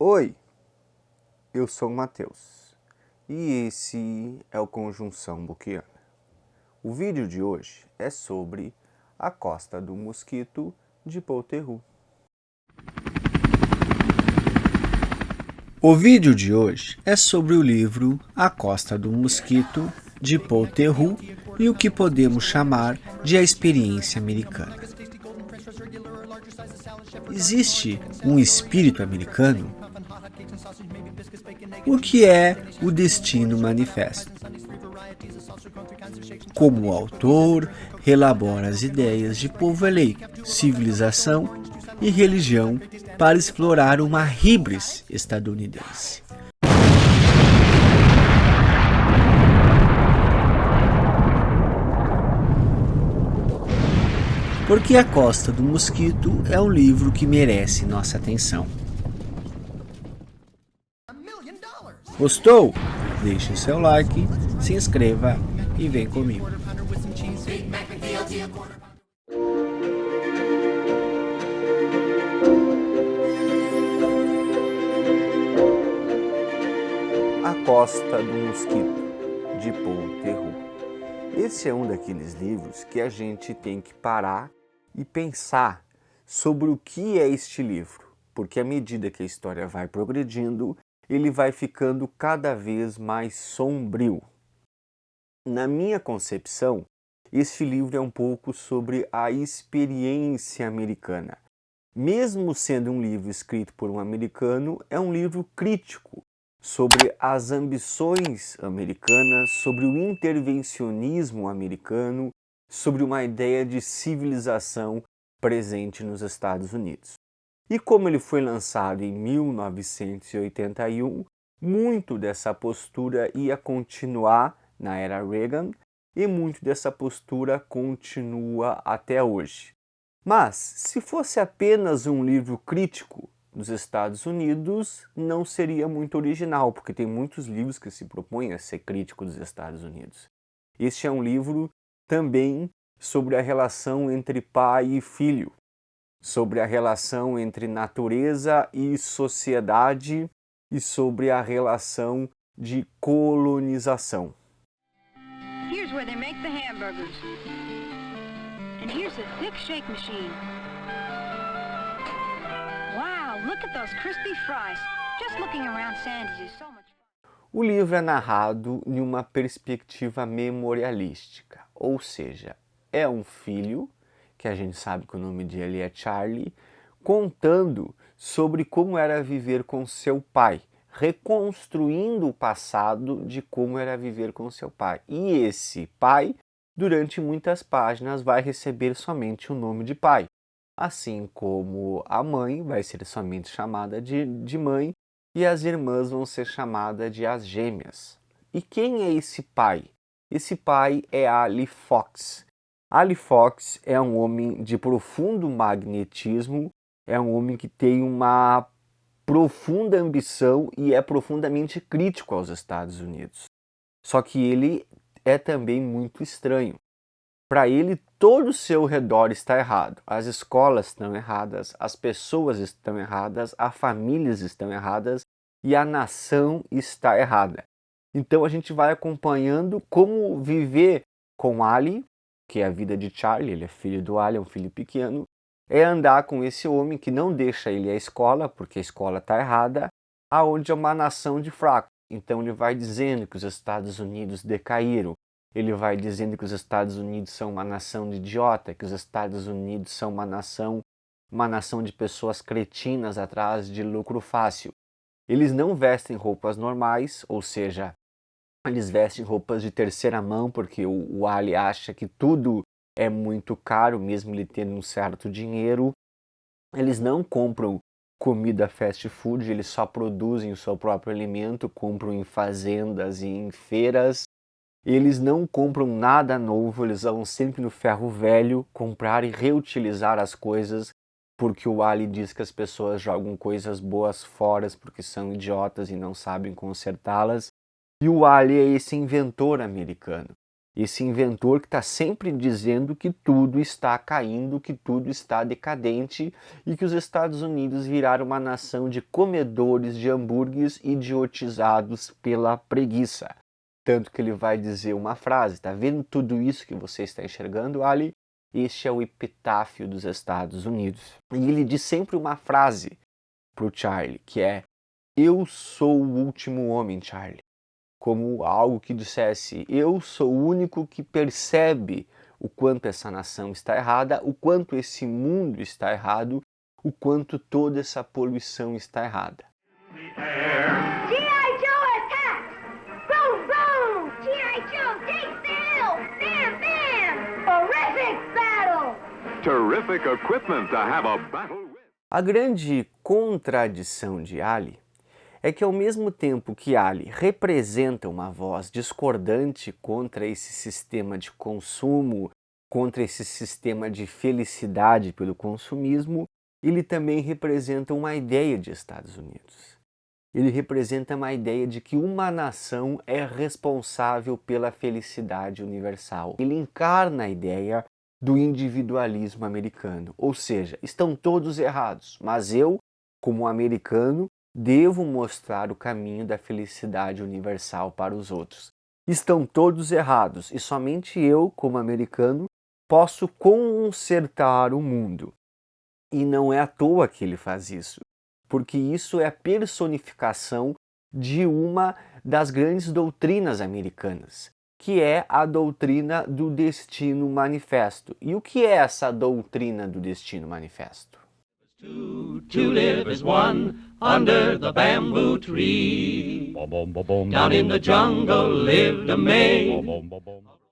Oi, eu sou o Matheus e esse é o Conjunção Boquiana. O vídeo de hoje é sobre A Costa do Mosquito de Paul Theroux. O vídeo de hoje é sobre o livro A Costa do Mosquito de Paul Theroux e o que podemos chamar de a experiência americana. Existe um espírito americano? O que é o Destino Manifesto? Como o autor elabora as ideias de povo eleito, civilização e religião para explorar uma híbris estadunidense. Porque A Costa do Mosquito é um livro que merece nossa atenção. Gostou? Deixe o seu like, se inscreva e vem comigo. A Costa do Mosquito, de Paul Theroux. Esse é um daqueles livros que a gente tem que parar e pensar sobre o que é este livro, porque à medida que a história vai progredindo, ele vai ficando cada vez mais sombrio. Na minha concepção, este livro é um pouco sobre a experiência americana. Mesmo sendo um livro escrito por um americano, é um livro crítico sobre as ambições americanas, sobre o intervencionismo americano, sobre uma ideia de civilização presente nos Estados Unidos. E como ele foi lançado em 1981, muito dessa postura ia continuar na era Reagan e muito dessa postura continua até hoje. Mas, se fosse apenas um livro crítico dos Estados Unidos, não seria muito original, porque tem muitos livros que se propõem a ser crítico dos Estados Unidos. Este é um livro também sobre a relação entre pai e filho, sobre a relação entre natureza e sociedade e sobre a relação de colonização. Here's where they make the hamburgers. And here's the thick shake machine. Wow, look at those crispy fries. Just looking around Sandy's is so much fun. O livro é narrado em uma perspectiva memorialística, ou seja, é um filho, que a gente sabe que o nome dele é Charlie, contando sobre como era viver com seu pai, reconstruindo o passado de como era viver com seu pai. E esse pai, durante muitas páginas, vai receber somente o nome de pai, assim como a mãe vai ser somente chamada de mãe e as irmãs vão ser chamadas de as gêmeas. E quem é esse pai? Esse pai é Ali Fox. Ali Fox é um homem de profundo magnetismo, é um homem que tem uma profunda ambição e é profundamente crítico aos Estados Unidos. Só que ele é também muito estranho. Para ele, todo o seu redor está errado. As escolas estão erradas, as pessoas estão erradas, as famílias estão erradas e a nação está errada. Então a gente vai acompanhando como viver com Ali, que é a vida de Charlie, ele é filho do Ali, é um filho pequeno, é andar com esse homem que não deixa ele ir à escola, porque a escola está errada, aonde é uma nação de fracos. Então ele vai dizendo que os Estados Unidos decaíram, ele vai dizendo que os Estados Unidos são uma nação de idiota, que os Estados Unidos são uma nação de pessoas cretinas atrás de lucro fácil. Eles não vestem roupas normais, ou seja, eles vestem roupas de terceira mão, porque o Ali acha que tudo é muito caro, mesmo ele tendo um certo dinheiro. Eles não compram comida fast food, eles só produzem o seu próprio alimento, compram em fazendas e em feiras. Eles não compram nada novo, eles vão sempre no ferro velho, comprar e reutilizar as coisas, porque o Ali diz que as pessoas jogam coisas boas fora porque são idiotas e não sabem consertá-las. E o Ali é esse inventor americano. Esse inventor que está sempre dizendo que tudo está caindo, que tudo está decadente e que os Estados Unidos viraram uma nação de comedores de hambúrgueres idiotizados pela preguiça. Tanto que ele vai dizer uma frase: tá vendo tudo isso que você está enxergando, Ali? Este é o epitáfio dos Estados Unidos. E ele diz sempre uma frase para o Charlie, que é: eu sou o último homem, Charlie. Como algo que dissesse: eu sou o único que percebe o quanto essa nação está errada, o quanto esse mundo está errado, o quanto toda essa poluição está errada. G.I. Joe attacks! Boom, boom! G.I. Joe takes the hill! Bam, bam! Horrific battle! Terrific equipment to have a battle with. A grande contradição de Ali é que, ao mesmo tempo que Ali representa uma voz discordante contra esse sistema de consumo, contra esse sistema de felicidade pelo consumismo, ele também representa uma ideia de Estados Unidos. Ele representa uma ideia de que uma nação é responsável pela felicidade universal. Ele encarna a ideia do individualismo americano, ou seja, estão todos errados, mas eu, como americano, devo mostrar o caminho da felicidade universal para os outros. Estão todos errados e somente eu, como americano, posso consertar o mundo. E não é à toa que ele faz isso, porque isso é a personificação de uma das grandes doutrinas americanas, que é a doutrina do Destino Manifesto. E o que é essa doutrina do Destino Manifesto? To live as one under the bamboo tree. Down in the jungle lived a maid.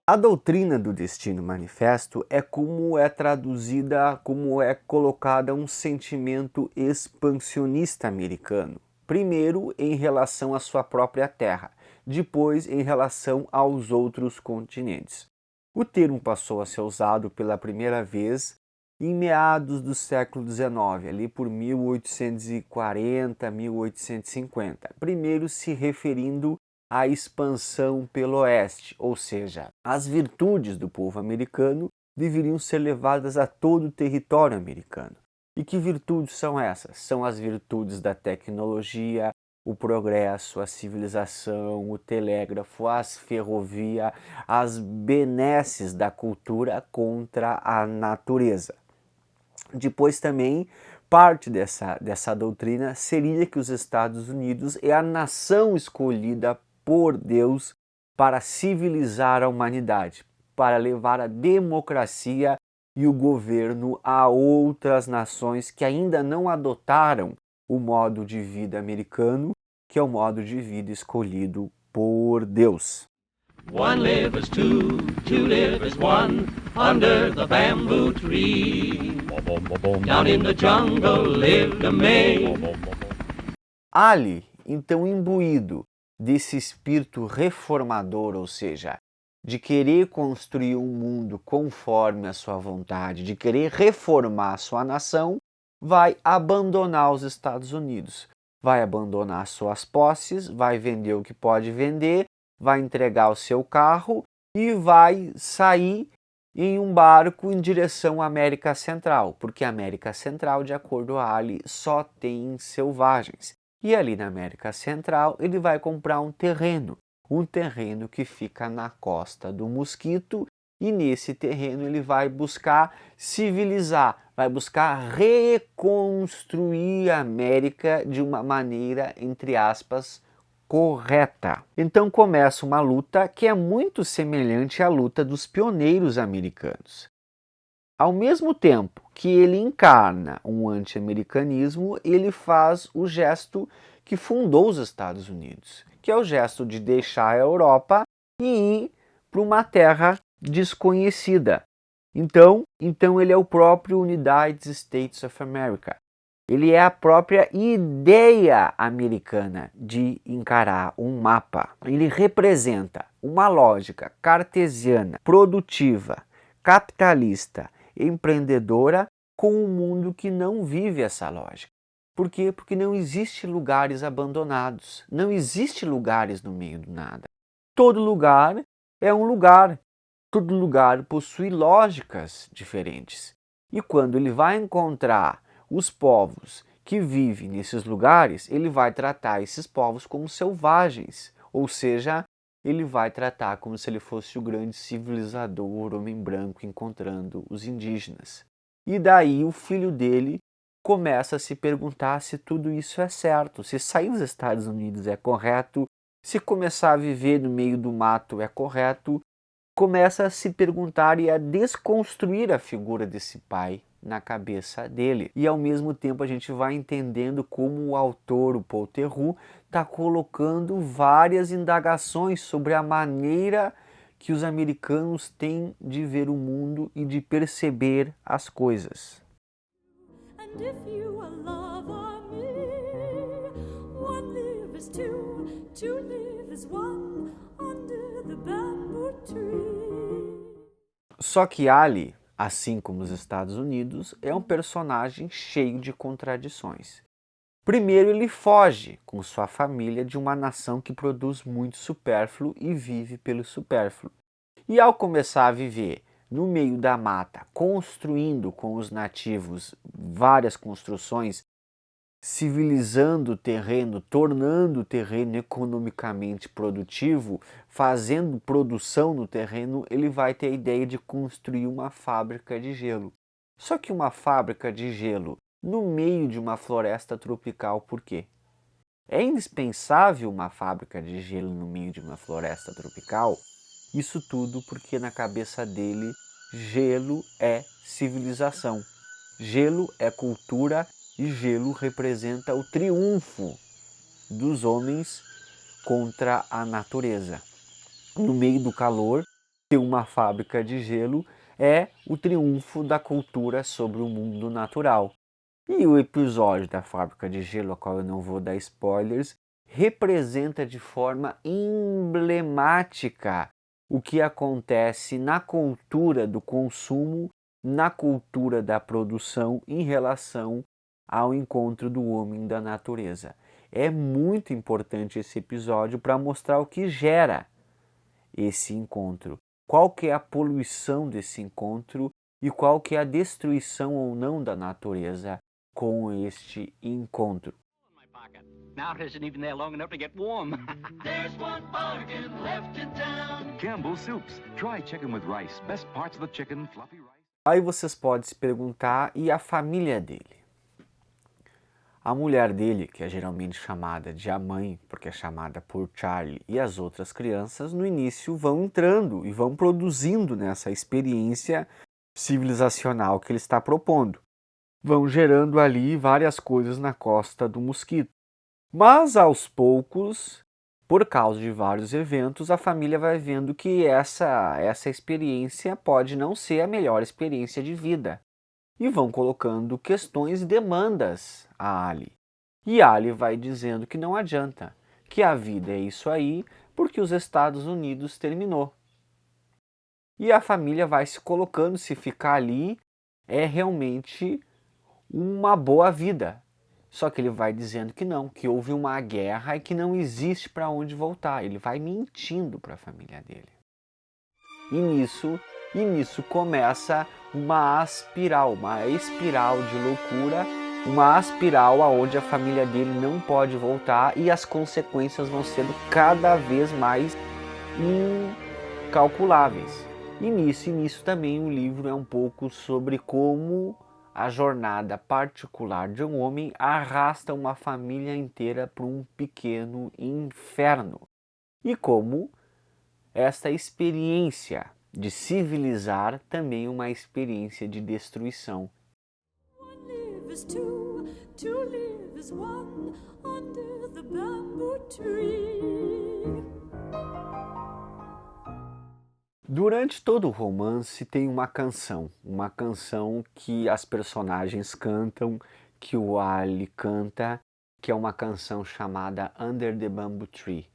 A doutrina do Destino Manifesto é como é traduzida, como é colocada um sentimento expansionista americano. Primeiro em relação à sua própria terra, depois em relação aos outros continentes. O termo passou a ser usado pela primeira vez em meados do século XIX, ali por 1840, 1850, primeiro se referindo à expansão pelo oeste, ou seja, as virtudes do povo americano deveriam ser levadas a todo o território americano. E que virtudes são essas? São as virtudes da tecnologia, o progresso, a civilização, o telégrafo, as ferrovias, as benesses da cultura contra a natureza. Depois também, parte dessa doutrina seria que os Estados Unidos é a nação escolhida por Deus para civilizar a humanidade, para levar a democracia e o governo a outras nações que ainda não adotaram o modo de vida americano, que é o modo de vida escolhido por Deus. One live as two live as one under the bamboo tree. Down in the jungle lived a maid. Ali, então, imbuído desse espírito reformador, ou seja, de querer construir um mundo conforme a sua vontade, de querer reformar a sua nação, vai abandonar os Estados Unidos, vai abandonar suas posses, vai vender o que pode vender, vai entregar o seu carro e vai sair em um barco em direção à América Central, porque a América Central, de acordo com Ali, só tem selvagens. E ali na América Central ele vai comprar um terreno que fica na Costa do Mosquito, e nesse terreno ele vai buscar civilizar, vai buscar reconstruir a América de uma maneira, entre aspas, correta. Então começa uma luta que é muito semelhante à luta dos pioneiros americanos. Ao mesmo tempo que ele encarna um anti-americanismo, ele faz o gesto que fundou os Estados Unidos, que é o gesto de deixar a Europa e ir para uma terra desconhecida. Então ele é o próprio United States of America. Ele é a própria ideia americana de encarar um mapa. Ele representa uma lógica cartesiana, produtiva, capitalista, empreendedora, com um mundo que não vive essa lógica. Por quê? Porque não existe lugares abandonados, não existe lugares no meio do nada. Todo lugar é um lugar. todo lugar possui lógicas diferentes. E quando ele vai encontrar os povos que vivem nesses lugares, ele vai tratar esses povos como selvagens, ou seja, ele vai tratar como se ele fosse o grande civilizador, homem branco, encontrando os indígenas. E daí o filho dele começa a se perguntar se tudo isso é certo, se sair dos Estados Unidos é correto, se começar a viver no meio do mato é correto. Começa a se perguntar e a desconstruir a figura desse pai na cabeça dele. E ao mesmo tempo a gente vai entendendo como o autor, o Paul Theroux, está colocando várias indagações sobre a maneira que os americanos têm de ver o mundo e de perceber as coisas. And if you love me, one live is two live is one, under the bamboo tree. Só que Ali, assim como os Estados Unidos, é um personagem cheio de contradições. Primeiro, ele foge com sua família de uma nação que produz muito supérfluo e vive pelo supérfluo. E ao começar a viver no meio da mata, construindo com os nativos várias construções, civilizando o terreno, tornando o terreno economicamente produtivo, fazendo produção no terreno, ele vai ter a ideia de construir uma fábrica de gelo. Só que uma fábrica de gelo no meio de uma floresta tropical, por quê? É indispensável uma fábrica de gelo no meio de uma floresta tropical? Isso tudo porque na cabeça dele, gelo é civilização, gelo é cultura e gelo representa o triunfo dos homens contra a natureza. No meio do calor, ter uma fábrica de gelo é o triunfo da cultura sobre o mundo natural. E o episódio da fábrica de gelo, a qual eu não vou dar spoilers, representa de forma emblemática o que acontece na cultura do consumo, na cultura da produção em relação ao encontro do homem da natureza. É muito importante esse episódio para mostrar o que gera esse encontro, qual que é a poluição desse encontro e qual que é a destruição ou não da natureza com este encontro. Now it isn't even there long enough to get warm. There's one bargain left in town. Campbell's Soups. Try chicken with rice. Best parts of the chicken, fluffy rice. Aí vocês podem se perguntar, e a família dele? A mulher dele, que é geralmente chamada de a mãe, porque é chamada por Charlie, e as outras crianças, no início vão entrando e vão produzindo nessa experiência civilizacional que ele está propondo. Vão gerando ali várias coisas na costa do mosquito. Mas aos poucos, por causa de vários eventos, a família vai vendo que essa experiência pode não ser a melhor experiência de vida. E vão colocando questões e demandas a Ali. E Ali vai dizendo que não adianta, que a vida é isso aí, porque os Estados Unidos terminou. E a família vai se colocando, se ficar ali, é realmente uma boa vida. Só que ele vai dizendo que não, que houve uma guerra e que não existe para onde voltar. Ele vai mentindo para a família dele. E nisso começa uma espiral de loucura, uma espiral aonde a família dele não pode voltar e as consequências vão sendo cada vez mais incalculáveis. E nisso também o livro é um pouco sobre como a jornada particular de um homem arrasta uma família inteira para um pequeno inferno. E como esta experiência de civilizar também é uma experiência de destruição. One live is two live is one, under the bamboo tree. Durante todo o romance tem uma canção que as personagens cantam, que o Ali canta, que é uma canção chamada Under the Bamboo Tree.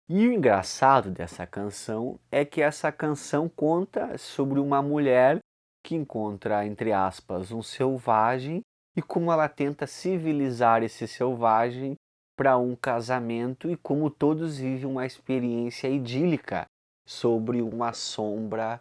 E o engraçado dessa canção é que essa canção conta sobre uma mulher que encontra, entre aspas, um selvagem e como ela tenta civilizar esse selvagem para um casamento e como todos vivem uma experiência idílica sobre uma sombra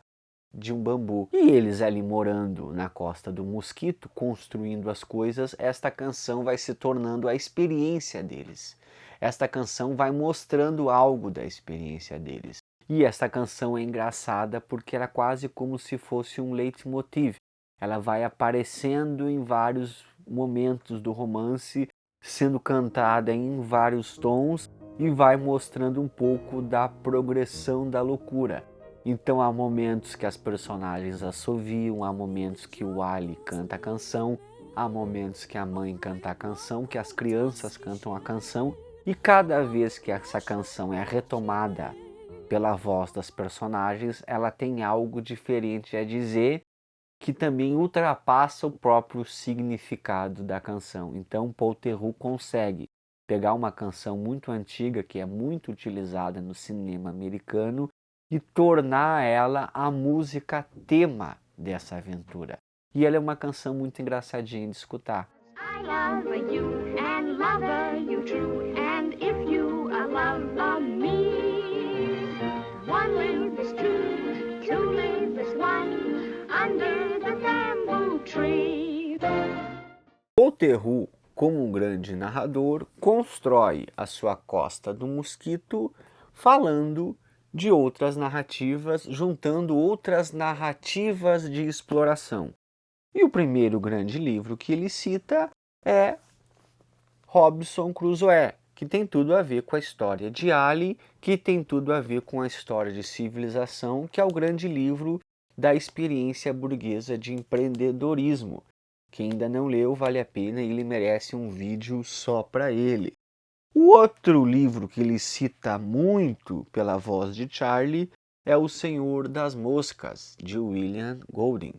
de um bambu. E eles ali morando na Costa do Mosquito, construindo as coisas, esta canção vai se tornando a experiência deles. Esta canção vai mostrando algo da experiência deles. E esta canção é engraçada porque ela é quase como se fosse um leitmotiv. Ela vai aparecendo em vários momentos do romance, sendo cantada em vários tons e vai mostrando um pouco da progressão da loucura. Então há momentos que as personagens assoviam, há momentos que o Ali canta a canção, há momentos que a mãe canta a canção, que as crianças cantam a canção, e cada vez que essa canção é retomada pela voz das personagens, ela tem algo diferente a dizer, que também ultrapassa o próprio significado da canção. Então Paul Theroux consegue pegar uma canção muito antiga, que é muito utilizada no cinema americano, e tornar ela a música tema dessa aventura. E ela é uma canção muito engraçadinha de escutar. I love you and love you true, and if you love me, one live is two live is one, under the bamboo tree. Paul Theroux, como um grande narrador, constrói a sua Costa do Mosquito falando de outras narrativas, juntando outras narrativas de exploração. E o primeiro grande livro que ele cita é Robinson Crusoe, que tem tudo a ver com a história de Ali, que tem tudo a ver com a história de civilização, que é o grande livro da experiência burguesa de empreendedorismo. Quem ainda não leu, vale a pena, e ele merece um vídeo só para ele. O outro livro que ele cita muito pela voz de Charlie é O Senhor das Moscas, de William Golding,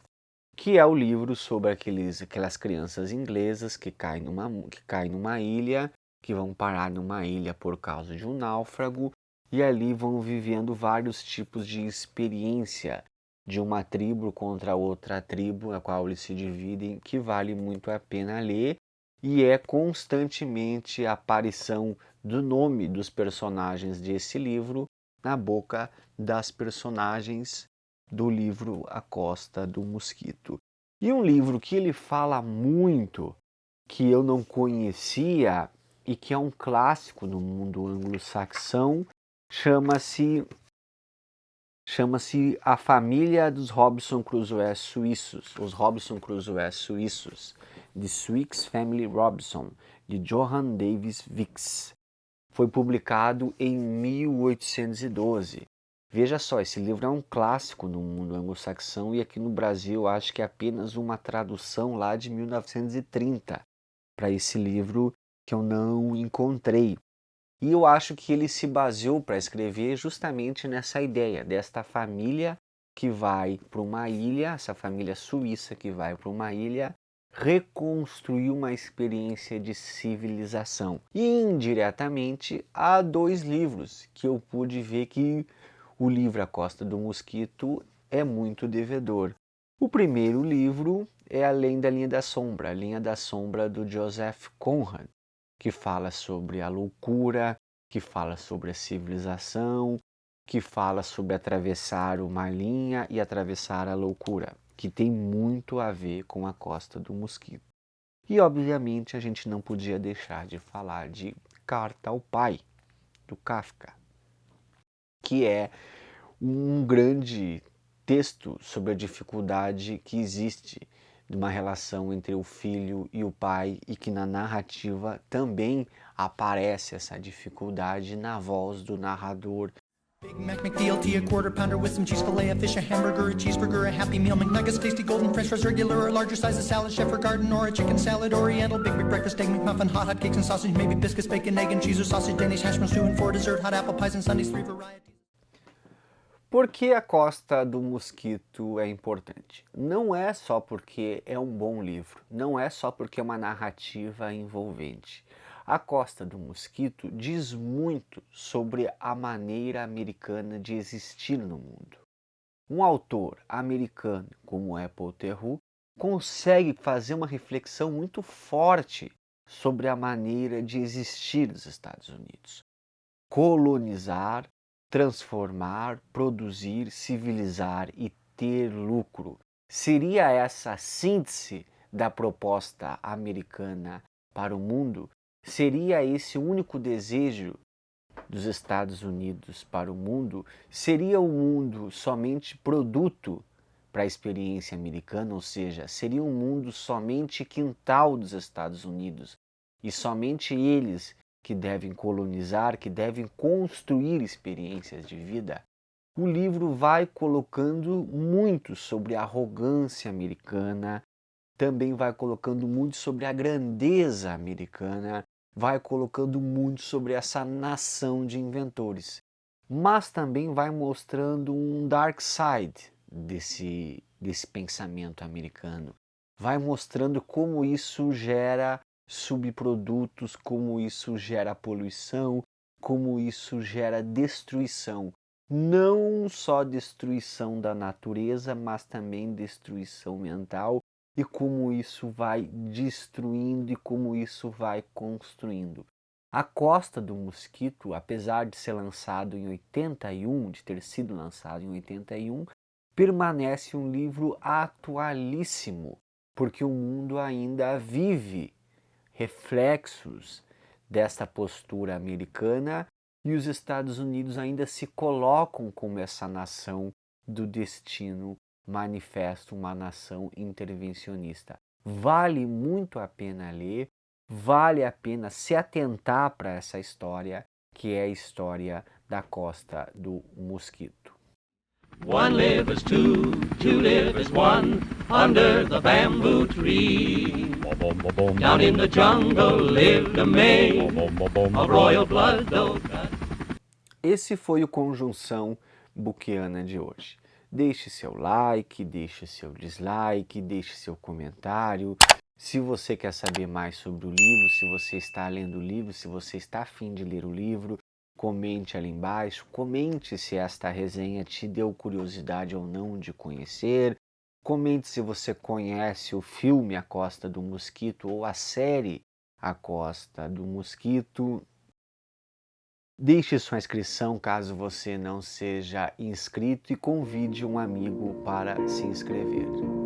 que é o livro sobre aquelas crianças inglesas que caem numa ilha, que vão parar numa ilha por causa de um náufrago, e ali vão vivendo vários tipos de experiência de uma tribo contra outra tribo, a qual eles se dividem, que vale muito a pena ler, e é constantemente a aparição do nome dos personagens desse livro na boca das personagens do livro A Costa do Mosquito. E um livro que ele fala muito, que eu não conhecia e que é um clássico no mundo anglo-saxão, chama-se A Família dos Robinson Crusoe Suíços, os Robinson Crusoe Suíços, The Swiss Family Robinson, de Johann Davis Vix. Foi publicado em 1812. Veja só, esse livro é um clássico no mundo anglo-saxão e aqui no Brasil acho que é apenas uma tradução lá de 1930 para esse livro que eu não encontrei. E eu acho que ele se baseou para escrever justamente nessa ideia desta família que vai para uma ilha, essa família suíça que vai para uma ilha, reconstruir uma experiência de civilização. E indiretamente há dois livros que eu pude ver que o livro A Costa do Mosquito é muito devedor. O primeiro livro é Além da Linha da Sombra, a Linha da Sombra do Joseph Conrad, que fala sobre a loucura, que fala sobre a civilização, que fala sobre atravessar uma linha e atravessar a loucura, que tem muito a ver com a Costa do Mosquito. E, obviamente, a gente não podia deixar de falar de Carta ao Pai, do Kafka, que é um grande texto sobre a dificuldade que existe de uma relação entre o filho e o pai e que na narrativa também aparece essa dificuldade na voz do narrador. Big Mac McDLT, a quarter pounder with some cheese fillet, a fish, a hamburger, a cheeseburger, a Happy Meal, McNuggets, tasty golden french fries, regular or larger size, a salad, chef or garden, or a chicken salad, oriental, big breakfast, egg McMuffin, hot cakes and sausage, maybe biscuits, bacon, egg and cheese, or sausage, Danish, hash brown stew, and for dessert, hot apple pies and sundaes, 3 varieties. Por que a Costa do Mosquito é importante? Não é só porque é um bom livro, não é só porque é uma narrativa envolvente. A Costa do Mosquito diz muito sobre a maneira americana de existir no mundo. Um autor americano como é Paul Theroux consegue fazer uma reflexão muito forte sobre a maneira de existir dos Estados Unidos. Colonizar, transformar, produzir, civilizar e obter lucro. Seria essa a síntese da proposta americana para o mundo? Seria esse o único desejo dos Estados Unidos para o mundo? Seria o mundo somente produto para a experiência americana, ou seja, seria um mundo somente quintal dos Estados Unidos e somente eles que devem colonizar, que devem construir experiências de vida? O livro vai colocando muito sobre a arrogância americana, também vai colocando muito sobre a grandeza americana, vai colocando muito sobre essa nação de inventores, mas também vai mostrando um dark side desse pensamento americano. Vai mostrando como isso gera subprodutos, como isso gera poluição, como isso gera destruição. Não só destruição da natureza, mas também destruição mental, e como isso vai destruindo e como isso vai construindo. A Costa do Mosquito, apesar de ser lançado em 81, de ter sido lançado em 81, permanece um livro atualíssimo, porque o mundo ainda vive reflexos desta postura americana e os Estados Unidos ainda se colocam como essa nação do destino manifesto, uma nação intervencionista. Vale muito a pena ler, vale a pena se atentar para essa história, que é a história da Costa do Mosquito. One live as two, two live as one, under the bamboo tree. Down in the jungle lived a maid of royal blood. Esse foi o Conjunção Buquiana de hoje. Deixe seu like, deixe seu dislike, deixe seu comentário. Se você quer saber mais sobre o livro, se você está lendo o livro, se você está a fim de ler o livro, comente ali embaixo. Comente se esta resenha te deu curiosidade ou não de conhecer. Comente se você conhece o filme A Costa do Mosquito ou a série A Costa do Mosquito. Deixe sua inscrição caso você não seja inscrito e convide um amigo para se inscrever.